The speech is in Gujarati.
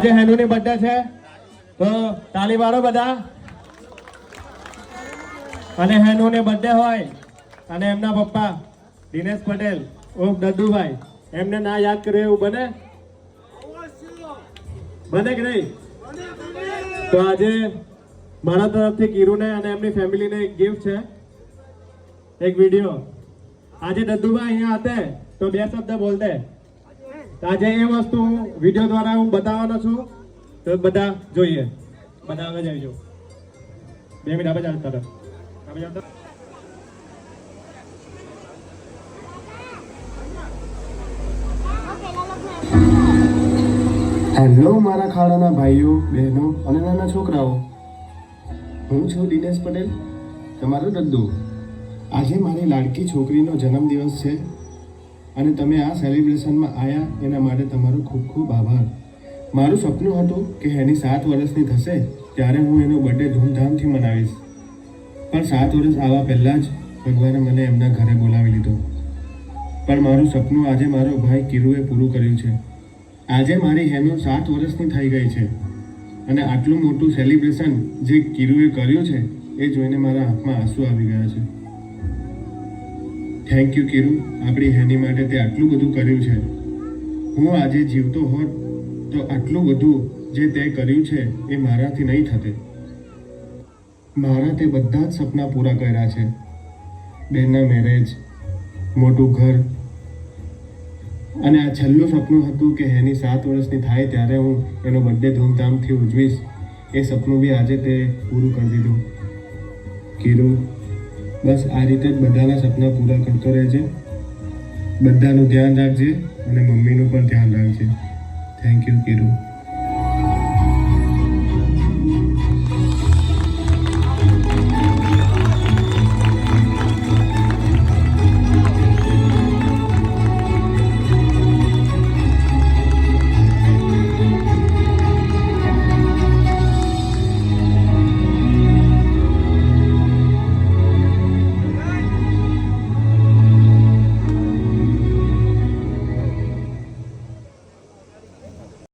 આજે હેનુની બર્થડે છે તો તાળી પાડો બધા. અને હેનુની બર્થડે હોય અને એમના પપ્પા દિનેશ પટેલ ઉર્ફ દદ્દુભાઈ એમને ના યાદ કરે એવું બને? બને કે નહીં? તો આજે મારા તરફથી કિરુને અને એમની ફેમિલીને એક ગિફ્ટ છે, એક વિડીયો. આજે દદ્દુભાઈ અહીંયા હતે તો 2 શબ્દ બોલતે. આજે એ વસ્તુ હું વિડીયો દ્વારા હું બતાવવાનો છું, તો બધા જોઈએ. બધા આગળ જઈજો. 2 મિનિટ આપણે ચાલતા રહો. હેલો મારા ખાડાના ભાઈઓ, બહેનો અને નાના છોકરાઓ, હું છું દિનેશ પટેલ, તમારો દદ્દુ. આજે મારી લાડકી છોકરીનો જન્મદિવસ છે અને તમે આ સેલિબ્રેશનમાં આવ્યા એના માટે તમારો ખૂબ ખૂબ આભાર. મારું સપનું હતું કે એની 7 વર્ષની થશે ત્યારે હું એનો બર્થડે ધૂમધામથી મનાવીશ, પણ 7 વર્ષ આવવા પહેલાં જ ભગવાને મને એમના ઘરે બોલાવી લીધો. પણ મારું સપનું આજે મારો ભાઈ કિરુએ પૂરું કર્યું છે. આજે મારી હેનુ 7 વર્ષની થઈ ગઈ છે અને આટલું મોટું સેલિબ્રેશન જે કિરુએ કર્યું છે એ જોઈને મારા આંખમાં આંસુ આવી ગયા છે. થેન્ક યુ કિરુ, આપણી હેની માટે તે આટલું બધું કર્યું છે. હું આજે જીવતો હોત તો આટલું બધું જે તે કર્યું છે એ મારાથી નહીં થતે. મારા તે બધા જ સપના પૂરા કર્યા છે. બહેનના મેરેજ, મોટું ઘર, અને આ છેલ્લું સપનું હતું કે એની 7 વર્ષની થાય ત્યારે હું એનો બર્થડે ધૂમધામથી ઉજવીશ. એ સપનું બી આજે તે પૂરું કરી દીધું. કિરુ, બસ આ રીતે જ બધાના સપના પૂરા કરતો રહેજે. બધાનું ધ્યાન રાખજે અને મમ્મીનું પણ ધ્યાન રાખજે. Thank you કિરુ.